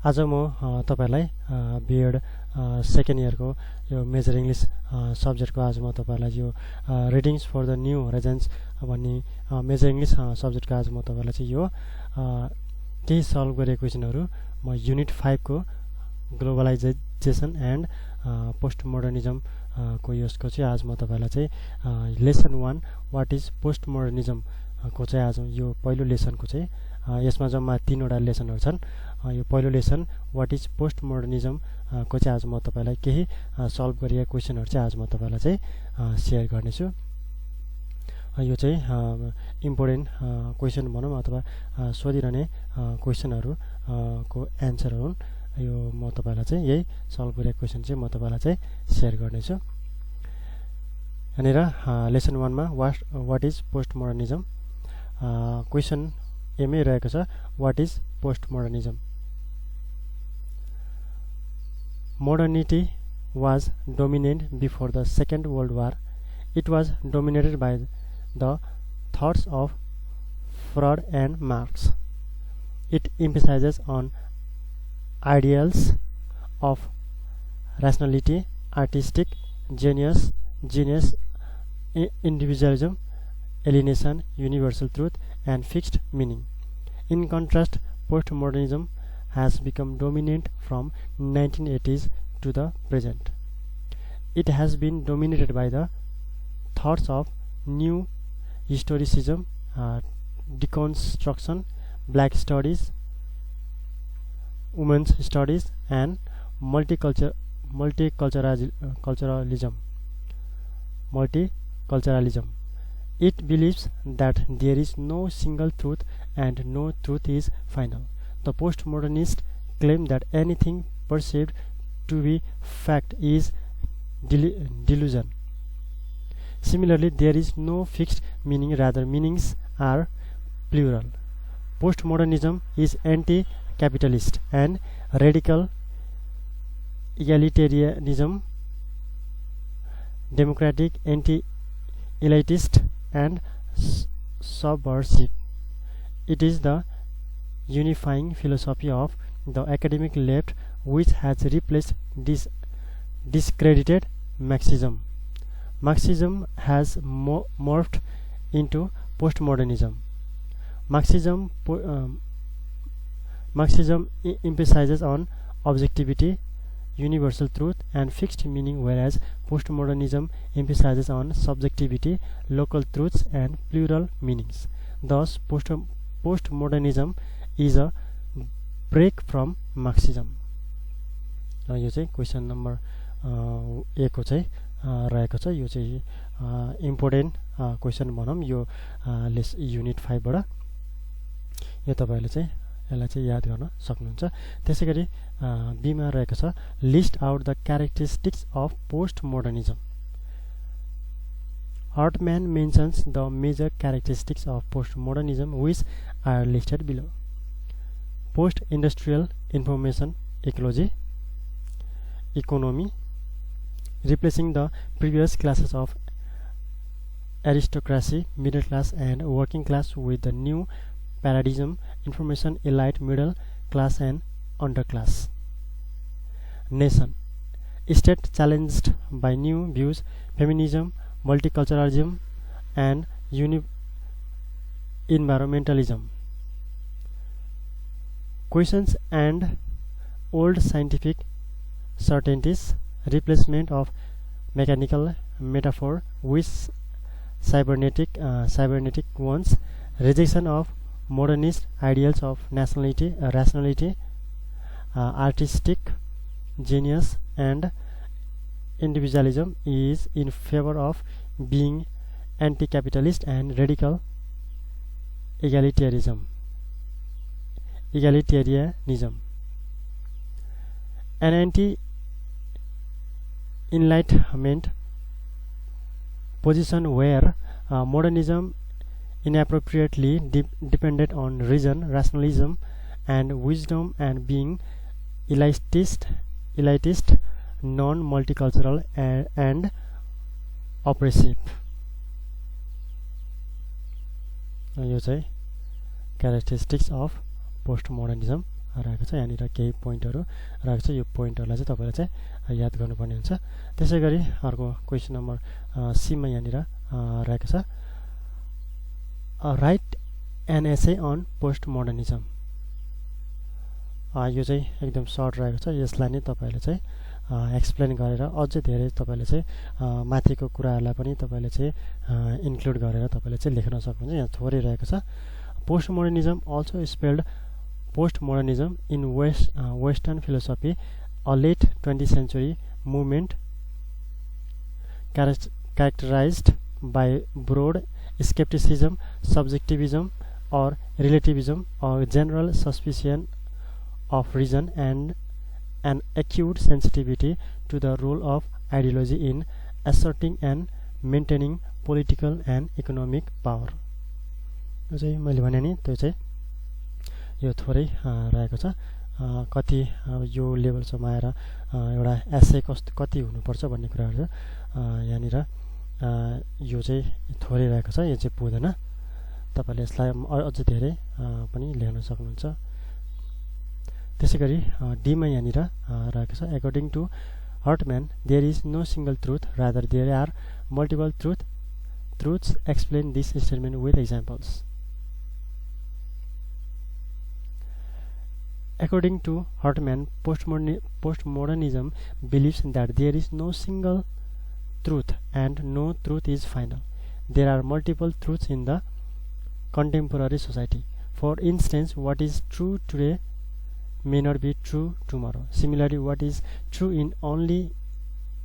आज म तपाईलाई B.Ed सेकेन्ड इयरको यो मेजर इंग्लिश सब्जेक्टको आज म तपाईलाई यो readings for the new horizons भन्ने मेजर इंग्लिश सब्जेक्टको आज म तपाईलाई चाहिँ यो केही सल्भ गरेको क्वेशनहरु म युनिट 5 को ग्लोबलाइजेसन एन्ड पोस्ट मोडर्निजम को यसको चाहिँ आज म तपाईलाई चाहिँ लेसन 1 व्हाट इज पोस्ट मोडर्निजम को चाहिँ आज यो पहिलो लेसनको चाहिँ यसमा जम्मा 3 वटा लेसनहरु छन् यो पहिलो लेसन व्हाट इज पोस्ट मोडर्निजम को चाहिँ आज म तपाईलाई केही सल्भ गरेका क्वेशनहरु चाहिँ आज म तपाईलाई चाहिँ शेयर गर्ने छु यो चाहिँ इम्पोर्टेन्ट क्वेशन भनौं अथवा सोधिरहने क्वेशनहरु को एन्सर हुन् यो म तपाईलाई चाहिँ यही सल्भ गरेको क्वेशन चाहिँ म तपाईलाई चाहिँ शेयर गर्ने छु यनेर लेसन 1 मा what is post modernism question एमै रहेको छ what is post modernism Modernity was dominant before the Second World War. It was dominated by the thoughts of Freud and Marx. It emphasizes on ideals of rationality, artistic genius, individualism, alienation, universal truth, and fixed meaning. In contrast, postmodernism has become dominant from 1980s to the present. It has been dominated by the thoughts of new historicism, deconstruction, black studies, women's studies, and multiculturalism. It believes that there is no single truth and no truth is final. The postmodernists claim that anything perceived to be fact is delusion. Similarly, there is no fixed meaning, rather meanings are plural. Postmodernism is anti-capitalist and radical egalitarianism, democratic, anti-elitist, and subversive. It is the unifying philosophy of the academic left which has replaced this discredited Marxism. Marxism has morphed into postmodernism. Marxism emphasizes on objectivity, universal truth, and fixed meaning, whereas postmodernism emphasizes on subjectivity, local truths, and plural meanings. Thus, postmodernism is a break from Marxism. यो चाहिँ question number 1 को चाहिँ रहेको छ यो चाहिँ important question भनौं यो युनिट 5 बाट यो तपाईहरुले चाहिँ यसलाई चाहिँ याद गर्न सक्नुहुन्छ त्यसैगरी बी मा रहेको छ list out the characteristics of post modernism Hartman mentions the major characteristics of postmodernism which are listed below. Post-industrial information ecology, economy, replacing the previous classes of aristocracy, middle class, and working class with the new paradigm, information elite, middle class, and underclass. Nation, state challenged by new views, feminism, multiculturalism, and environmentalism. Questions and old scientific certainties, replacement of mechanical metaphor with cybernetic ones, rejection of modernist ideals of rationality, artistic genius, and individualism is in favor of being anti-capitalist and radical egalitarianism. An anti-enlightenment position where modernism inappropriately depended on reason, rationalism, and wisdom, and being elitist, non-multicultural, and oppressive. यो चाहिँ characteristics of postmodernism रहेको छ। यहाँनिर केही पोइन्टहरू रहेको छ। यो पोइन्टहरूलाई चाहिँ तपाईँले चाहिँ याद गर्नुपर्ने हुन्छ। त्यसै गरी अर्को क्वेसन नम्बर सीमा यहाँनिर रहेको छ, write an essay on post modernism. यो चाहिँ एकदम सर्ट रहेको छ। यसलाई नै तपाईँले चाहिँ एक्सप्लेन गरेर अझै धेरै तपाईँले चाहिँ माथिको कुराहरूलाई पनि तपाईँले चाहिँ इन्क्लुड गरेर तपाईँले चाहिँ लेख्न सक्नुहुन्छ। यहाँ थोरै रहेको छ, post modernism also spelled post modernism in western philosophy a late 20th century movement characterized by broad skepticism, subjectivism or relativism, or general suspicion of reason and an acute sensitivity to the role of ideology in asserting and maintaining political and economic power। यो चाहिँ मैले भने नि त्यो चाहिँ यो थोरै रहेको छ। कति यो लेभलसम्म आएर एउटा एसे कति हुनुपर्छ भन्ने कुराहरू यहाँनिर यो चाहिँ थोरै रहेको छ। यो चाहिँ पुग्दैन, तपाईँले यसलाई अझ धेरै पनि लेख्न सक्नुहुन्छ। त्यसै गरी डीमा यहाँनिर रहेको छ, according to Hartman there is no single truth rather there are multiple truths explain this statement with examples. According to Hartman, postmodernism believes that there is no single truth and no truth is final. There are multiple truths in the contemporary society. For instance, what is true today may not be true tomorrow. Similarly, what is true in only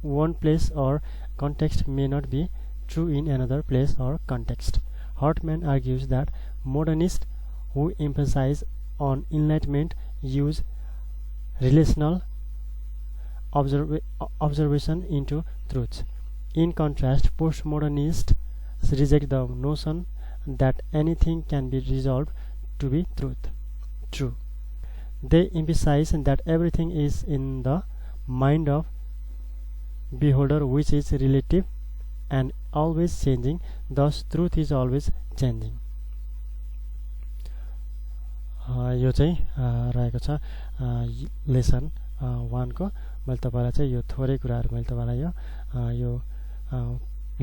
one place or context may not be true in another place or context. Hartman argues that modernists who emphasize on enlightenment use relational observation into truths. In contrast, postmodernists reject the notion that anything can be resolved to be true. They emphasize that everything is in the mind of beholder, which is relative and always changing. Thus, truth is always changing. यो चाहिँ रहेको छ lesson 1 को। मैले तपाईँलाई चाहिँ यो थोरै कुराहरू मैले तपाईँलाई यो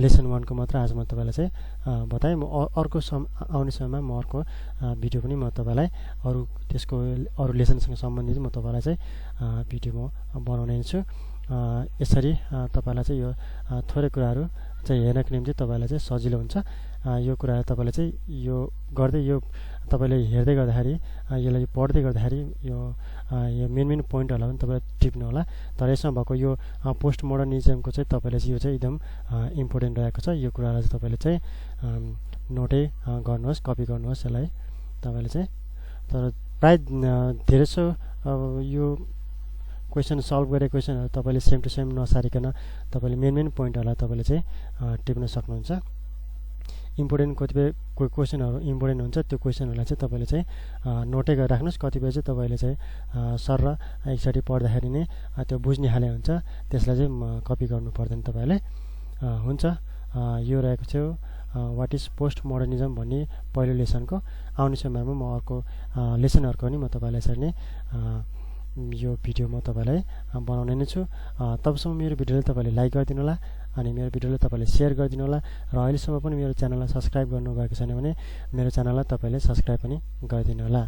लेसन 1 को मात्र आज म तपाईँलाई चाहिँ बताएँ। म अर्को आउने समयमा म अर्को भिडियो पनि म तपाईँलाई त्यसको अरू लेसनसँग सम्बन्धित म तपाईँलाई चाहिँ भिडियो म बनाउने छु। यसरी तपाईँलाई चाहिँ यो थोरै कुराहरू चाहिँ हेर्नको निम्ति तपाईँलाई चाहिँ सजिलो हुन्छ। यो कुराहरू तपाईँले चाहिँ यो गर्दै यो तपाईँले हेर्दै गर्दाखेरि यसलाई पढ्दै गर्दाखेरि यो मेन पोइन्टहरूलाई पनि तपाईँले टिप्नु होला। तर यसमा भएको यो पोस्ट मोडर्निजमको चाहिँ तपाईँले चाहिँ यो चाहिँ एकदम इम्पोर्टेन्ट रहेको छ। यो कुरालाई चाहिँ तपाईँले चाहिँ नोटै गर्नुहोस्, कपी गर्नुहोस् यसलाई तपाईँले चाहिँ। तर प्राय धेरैसो यो क्वेसन सल्भ गरेको क्वेसनहरू तपाईँले सेम टु सेम नसारिकन तपाईँले मेन पोइन्टहरूलाई तपाईँले चाहिँ टिप्न सक्नुहुन्छ। इम्पोर्टेन्ट कतिपय क्वेसनहरू इम्पोर्टेन्ट हुन्छ, त्यो क्वेसनहरूलाई चाहिँ तपाईँले चाहिँ नोटै गरेर राख्नुहोस्। कतिपय चाहिँ तपाईँले चाहिँ सर र एकचोटि पढ्दाखेरि नै त्यो बुझ्ने खाले हुन्छ, त्यसलाई चाहिँ कपी गर्नु पर्दैन तपाईँले। हुन्छ, यो रहेको थियो वाट इज पोस्ट मोडर्निजम भन्ने पहिलो लेसनको। आउने समयमा म अर्को लेसनहरूको पनि म तपाईँलाई यसरी नै यो भिडियो म तपाईँलाई बनाउने नै छु। तबसम्म मेरो भिडियोलाई तपाईँले लाइक गरिदिनु होला अनि मेरो भिडियोलाई तपाईँले सेयर गरिदिनु होला। र अहिलेसम्म पनि मेरो च्यानललाई सब्सक्राइब गर्नुभएको छैन भने मेरो च्यानललाई तपाईँले सब्सक्राइब पनि गरिदिनु होला।